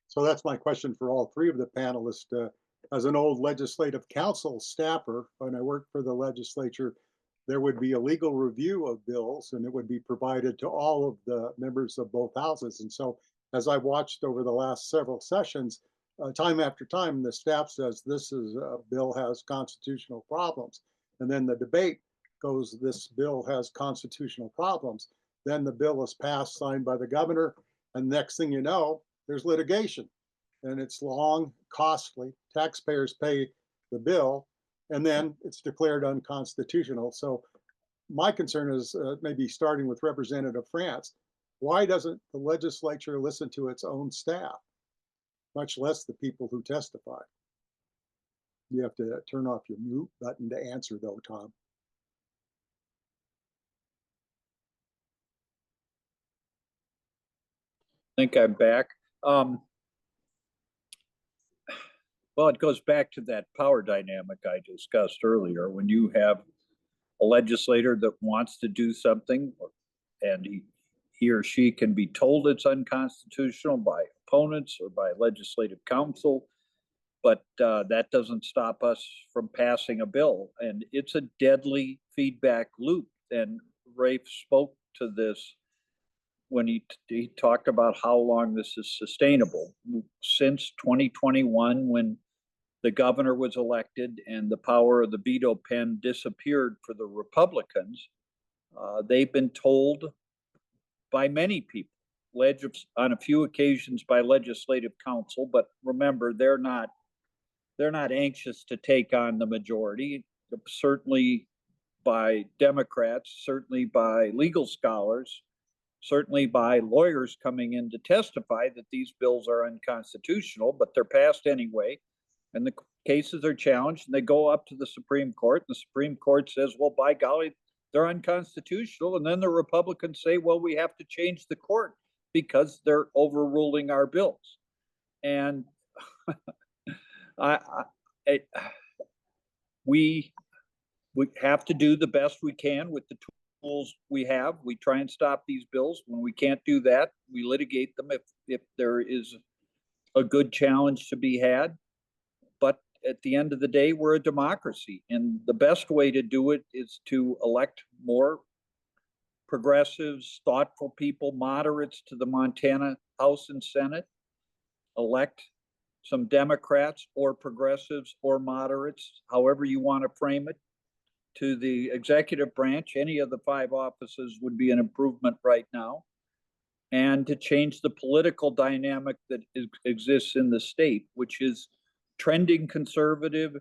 So that's my question for all three of the panelists. As an old legislative council staffer, when I worked for the legislature, there would be a legal review of bills, and it would be provided to all of the members of both houses. And so as I've watched over the last several sessions, time after time, the staff says this bill has constitutional problems. And then the debate goes, this bill has constitutional problems. Then the bill is passed, signed by the governor, and next thing you know, there's litigation. And it's long, costly. Taxpayers pay the bill, and then it's declared unconstitutional. So my concern is maybe starting with Representative France. Why doesn't the legislature listen to its own staff, much less the people who testify? You have to turn off your mute button to answer, though, Tom.
I think I'm back. Well, it goes back to that power dynamic I discussed earlier. When you have a legislator that wants to do something and he or she can be told it's unconstitutional by opponents or by legislative council, but that doesn't stop us from passing a bill. And it's a deadly feedback loop. And Rafe spoke to this when he talked about how long this is sustainable. Since 2021, when the governor was elected and the power of the veto pen disappeared for the Republicans, they've been told by many people, on a few occasions by legislative council, but remember, they're not anxious to take on the majority, certainly by Democrats, certainly by legal scholars, certainly by lawyers coming in to testify that these bills are unconstitutional, but they're passed anyway. And the cases are challenged and they go up to the Supreme Court. The Supreme Court says, well, by golly, they're unconstitutional. And then the Republicans say, well, we have to change the court because they're overruling our bills. And we have to do the best we can with the tools we have. We try and stop these bills. When we can't do that, we litigate them if there is a good challenge to be had. But at the end of the day, we're a democracy. And the best way to do it is to elect more progressives, thoughtful people, moderates to the Montana House and Senate, elect some Democrats or progressives or moderates, however you want to frame it, to the executive branch. Any of the 5 offices would be an improvement right now. And to change the political dynamic that exists in the state, which is trending conservative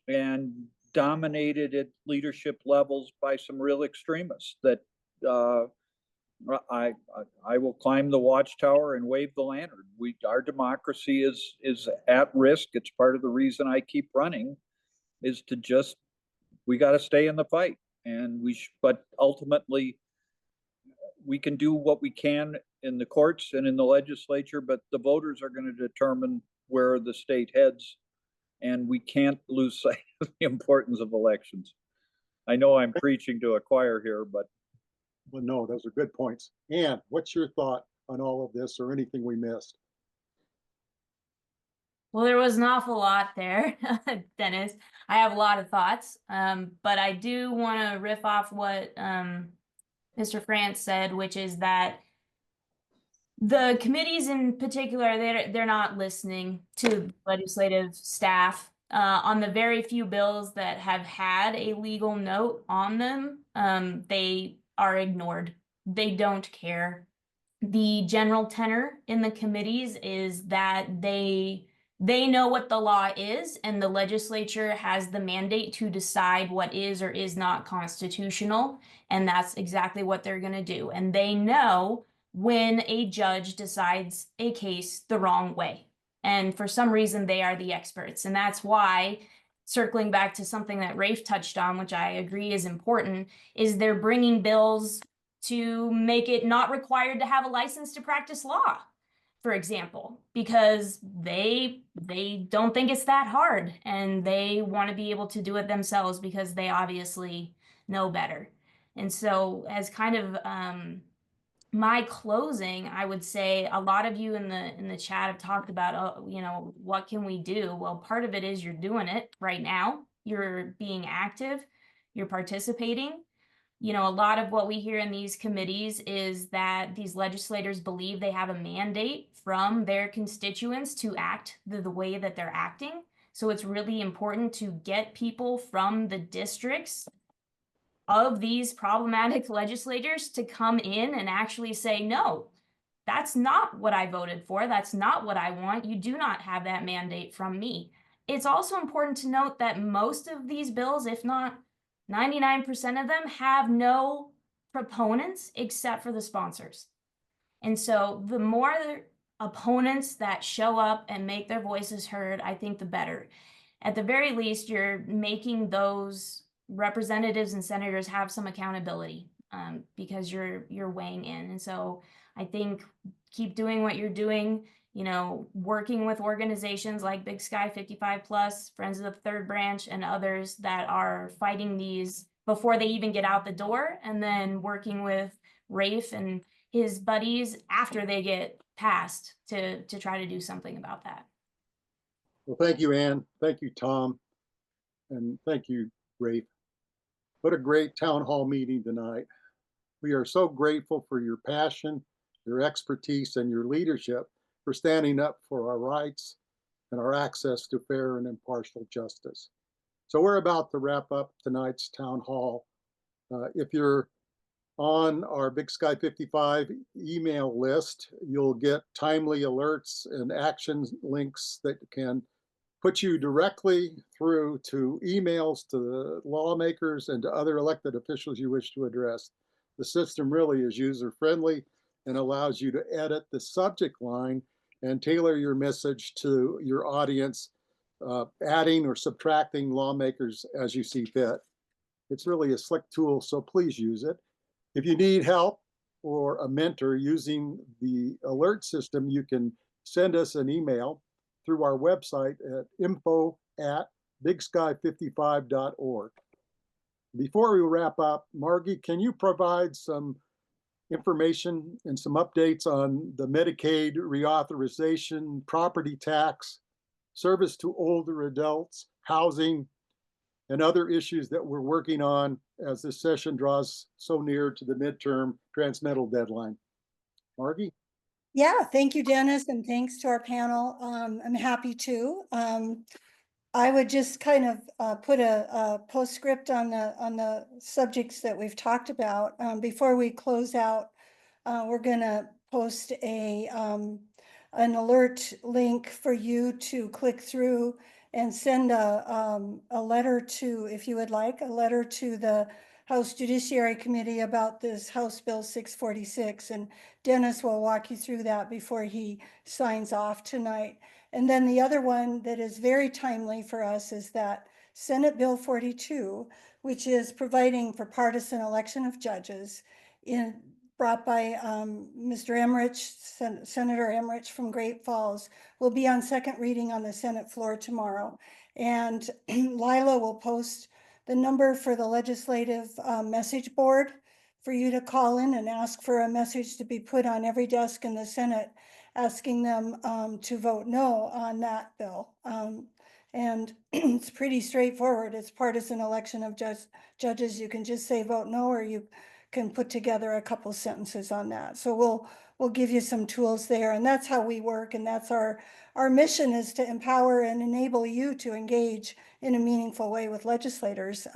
and dominated at leadership levels by some real extremists that I will climb the watchtower and wave the lantern. Our democracy is at risk. It's part of the reason I keep running, is to just, we got to stay in the fight. And but ultimately we can do what we can in the courts and in the legislature, but the voters are going to determine where the state heads, and we can't lose sight of the importance of elections. I know I'm preaching to a choir here, but
Well, no, those are good points. Ann, what's your thought on all of this or anything we missed?
Well, there was an awful lot there, Dennis. I have a lot of thoughts, but I do want to riff off what Mr. France said, which is that the committees in particular, they're not listening to legislative staff on the very few bills that have had a legal note on them. They are ignored. They don't care. The general tenor in the committees is that they know what the law is, and the legislature has the mandate to decide what is or is not constitutional, and that's exactly what they're going to do. And they know when a judge decides a case the wrong way. And for some reason, they are the experts. And that's why, circling back to something that Rafe touched on, which I agree is important, is they're bringing bills to make it not required to have a license to practice law, for example, because they don't think it's that hard, and they want to be able to do it themselves because they obviously know better. And so, as kind of my closing, I would say a lot of you in the chat have talked about, you know, what can we do? Well, part of it is you're doing it right now. You're being active. You're participating. You know, a lot of what we hear in these committees is that these legislators believe they have a mandate from their constituents to act the way that they're acting. So it's really important to get people from the districts of these problematic legislators to come in and actually say, no, that's not what I voted for. That's not what I want. You do not have that mandate from me. It's also important to note that most of these bills, if not 99% of them, have no proponents except for the sponsors. And so the more opponents that show up and make their voices heard, I think the better. At the very least, you're making those representatives and senators have some accountability because you're weighing in. And so I think keep doing what you're doing. you know, working with organizations like Big Sky 55 Plus, Friends of the Third Branch, and others that are fighting these before they even get out the door, and then working with Rafe and his buddies after they get passed to try to do something about that.
Well, thank you, Ann. Thank you, Tom. And thank you, Rafe. What a great town hall meeting tonight. We are so grateful for your passion, your expertise, and your leadership for standing up for our rights and our access to fair and impartial justice. So we're about to wrap up tonight's town hall. If you're on our Big Sky 55 email list, you'll get timely alerts and action links that can put you directly through to emails to the lawmakers and to other elected officials you wish to address. The system really is user-friendly and allows you to edit the subject line and tailor your message to your audience, adding or subtracting lawmakers as you see fit. It's really a slick tool, so please use it. If you need help or a mentor using the alert system, you can send us an email through our website at info@bigsky55.org. Before we wrap up, Margie, can you provide some information and some updates on the Medicaid reauthorization, property tax, service to older adults, housing, and other issues that we're working on as this session draws so near to the midterm transmittal deadline? Margie?
Yeah, thank you, Dennis, and thanks to our panel. I'm happy to. I would just kind of put a postscript on the subjects that we've talked about. Before we close out, we're gonna post an alert link for you to click through and send a letter to, if you would like, a letter to the House Judiciary Committee about this House Bill 646. And Dennis will walk you through that before he signs off tonight. And then the other one that is very timely for us is that Senate Bill 42, which is providing for partisan election of judges, brought by Mr. Emmerich, Senator Emmerich from Great Falls, will be on second reading on the Senate floor tomorrow. And Lila will post the number for the legislative message board for you to call in and ask for a message to be put on every desk in the Senate, asking them to vote no on that bill. And it's pretty straightforward. It's partisan election of judges. You can just say vote no, or you can put together a couple sentences on that. So we'll give you some tools there, and that's how we work, and that's our mission, is to empower and enable you to engage in a meaningful way with legislators.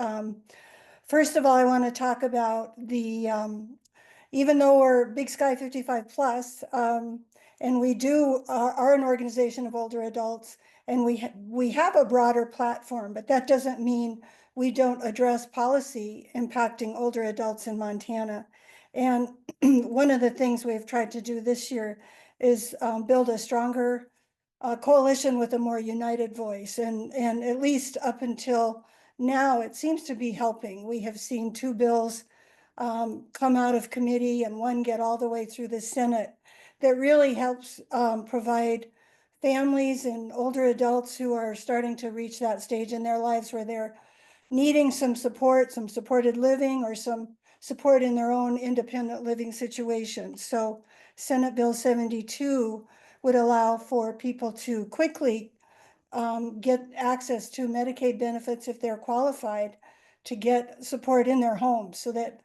First of all, I want to talk about the even though we're Big Sky 55 Plus, and we are an organization of older adults, and we have a broader platform, but that doesn't mean we don't address policy impacting older adults in Montana. And one of the things we've tried to do this year is build a stronger coalition with a more united voice. And at least up until now, it seems to be helping. We have seen 2 bills come out of committee and one get all the way through the Senate that really helps provide families and older adults who are starting to reach that stage in their lives where they're needing some support, some supported living, or some support in their own independent living situation. So Senate Bill 72 would allow for people to quickly get access to Medicaid benefits if they're qualified, to get support in their homes so that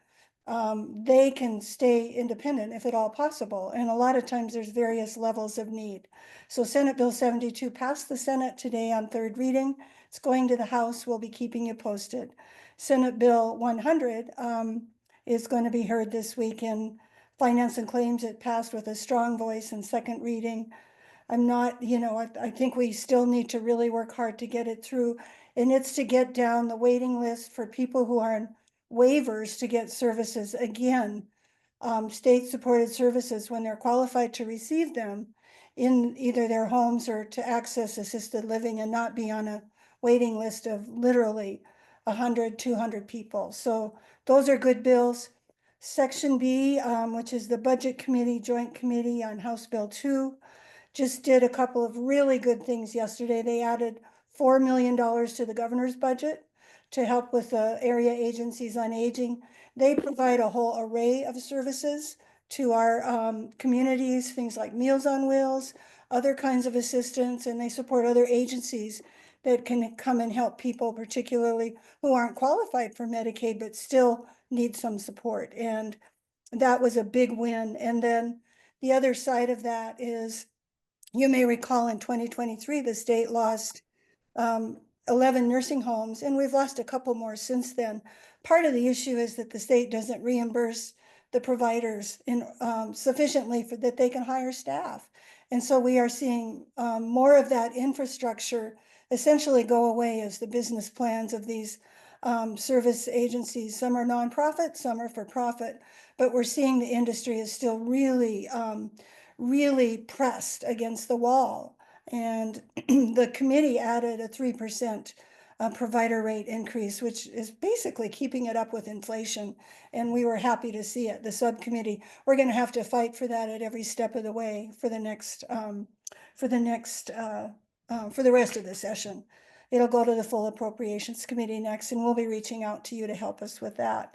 they can stay independent if at all possible. And a lot of times there's various levels of need. So Senate Bill 72 passed the Senate today on third reading. It's going to the House. We'll be keeping you posted. Senate Bill 100 is going to be heard this week in Finance and Claims. It passed with a strong voice in second reading. I'm not, I think we still need to really work hard to get it through. And it's to get down the waiting list for people who are on waivers to get services again, state-supported services when they're qualified to receive them in either their homes or to access assisted living, and not be on a waiting list of literally 100, 200 people. So those are good bills. Section B, which is the Budget Committee Joint Committee on House Bill 2, just did a couple of really good things yesterday. They added $4 million to the governor's budget to help with the area agencies on aging. They provide a whole array of services to our communities, things like Meals on Wheels, other kinds of assistance, and they support other agencies that can come and help people, particularly who aren't qualified for Medicaid, but still need some support. And that was a big win. And then the other side of that is, you may recall in 2023, the state lost 11 nursing homes, and we've lost a couple more since then. Part of the issue is that the state doesn't reimburse the providers sufficiently for that they can hire staff. And so we are seeing more of that infrastructure essentially go away as the business plans of these service agencies. Some are nonprofit, some are for profit, but we're seeing the industry is still really, really pressed against the wall. And the committee added a 3% provider rate increase, which is basically keeping it up with inflation. And we were happy to see it. The subcommittee, we're going to have to fight for that at every step of the way for the rest of the session. It'll go to the full appropriations committee next, and we'll be reaching out to you to help us with that.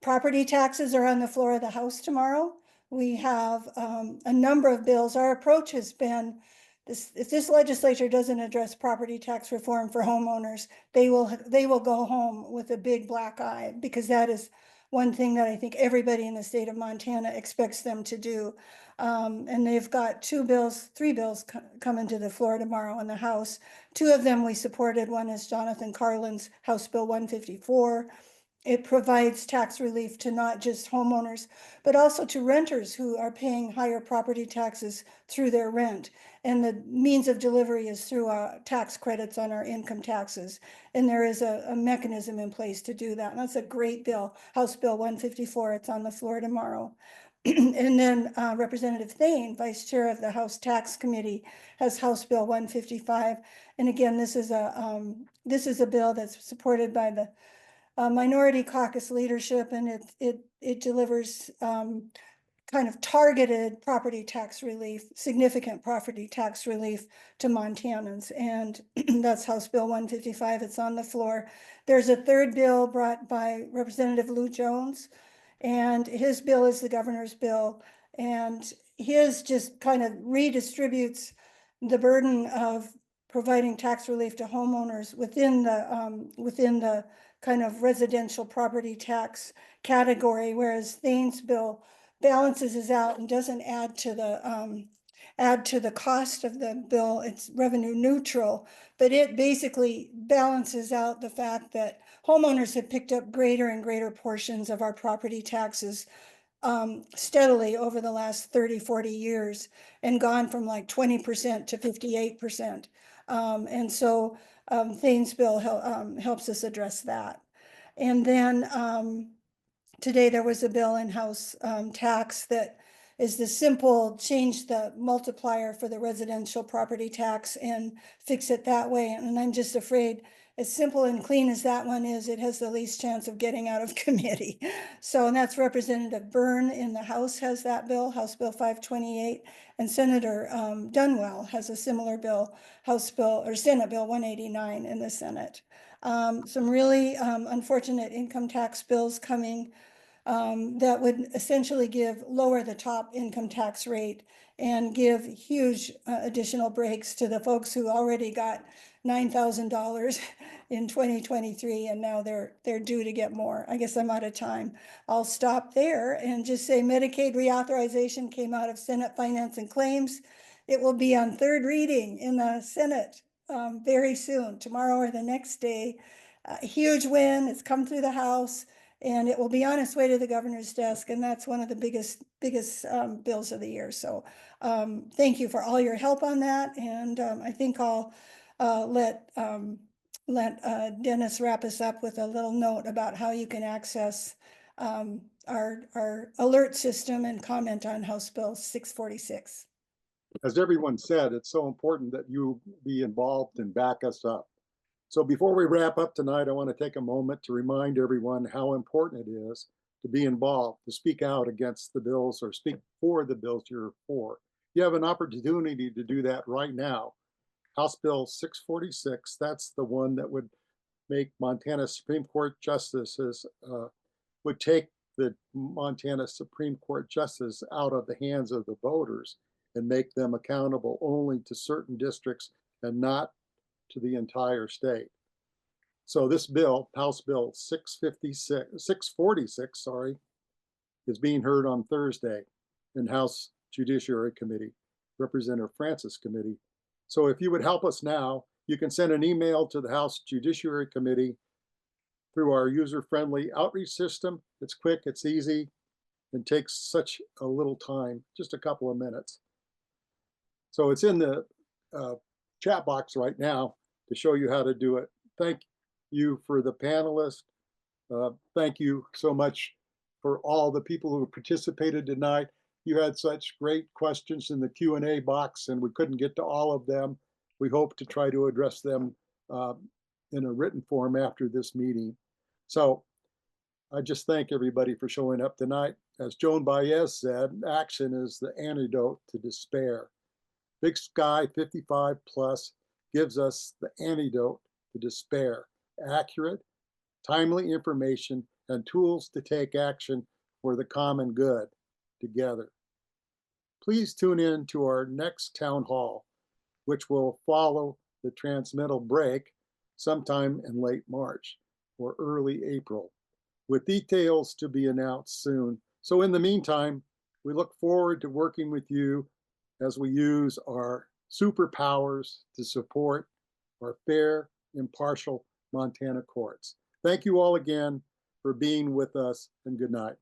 Property taxes are on the floor of the House tomorrow. We have a number of bills. Our approach has been this: if this legislature doesn't address property tax reform for homeowners, they will go home with a big black eye, because that is one thing that I think everybody in the state of Montana expects them to do. And they've got three bills coming to the floor tomorrow in the House. Two of them we supported. One is Jonathan Carlin's House Bill 154. It provides tax relief to not just homeowners, but also to renters who are paying higher property taxes through their rent. And the means of delivery is through tax credits on our income taxes. And there is a mechanism in place to do that. And that's a great bill, House Bill 154. It's on the floor tomorrow. And then Representative Thane, Vice Chair of the House Tax Committee, has House Bill 155. And again, this is a bill that's supported by the Minority Caucus leadership, and it delivers kind of targeted property tax relief, significant property tax relief to Montanans. And that's House Bill 155. It's on the floor. There's a third bill brought by Representative Lou Jones, and his bill is the governor's bill. And his just kind of redistributes the burden of providing tax relief to homeowners within the kind of residential property tax category, whereas Thane's bill balances it out and doesn't add to the cost of the bill. It's revenue neutral, but it basically balances out the fact that homeowners have picked up greater and greater portions of our property taxes steadily over the last 30, 40 years, and gone from like 20% to 58%. And so Thane's bill helps us address that. And then today there was a bill in House tax that is the simple change the multiplier for the residential property tax and fix it that way. And I'm just afraid, as simple and clean as that one is, it has the least chance of getting out of committee. So, and that's Representative Byrne in the House has that bill, House Bill 528, and Senator Dunwell has a similar bill, Senate Bill 189 in the Senate. Some really unfortunate income tax bills coming that would essentially lower the top income tax rate and give huge additional breaks to the folks who already got $9,000 in 2023, and now they're due to get more. I guess I'm out of time. I'll stop there and just say Medicaid reauthorization came out of Senate Finance and Claims. It will be on third reading in the Senate very soon, tomorrow or the next day. A huge win. It's come through the House, and it will be on its way to the governor's desk. And that's one of the biggest bills of the year. So thank you for all your help on that. And I think I'll let Dennis wrap us up with a little note about how you can access our alert system and comment on House Bill 646.
As everyone said, it's so important that you be involved and back us up. So before we wrap up tonight, I want to take a moment to remind everyone how important it is to be involved, to speak out against the bills or speak for the bills you're for. You have an opportunity to do that right now. House Bill 646, that's the one that would make Montana Supreme Court justices, would take the Montana Supreme Court justice out of the hands of the voters and make them accountable only to certain districts and not to the entire state. So this bill, House Bill 646, is being heard on Thursday in House Judiciary Committee, Representative Francis Committee. So if you would help us now, you can send an email to the House Judiciary Committee through our user-friendly outreach system. It's quick, it's easy, and takes such a little time, just a couple of minutes. So it's in the chat box right now to show you how to do it. Thank you for the panelists. Thank you so much for all the people who participated tonight. You had such great questions in the Q&A box, and we couldn't get to all of them. We hope to try to address them in a written form after this meeting. So I just thank everybody for showing up tonight. As Joan Baez said, action is the antidote to despair. Big Sky 55 Plus gives us the antidote to despair: accurate, timely information and tools to take action for the common good together. Please tune in to our next town hall, which will follow the transmittal break sometime in late March or early April, with details to be announced soon. So in the meantime, we look forward to working with you as we use our superpowers to support our fair, impartial Montana courts. Thank you all again for being with us, and good night.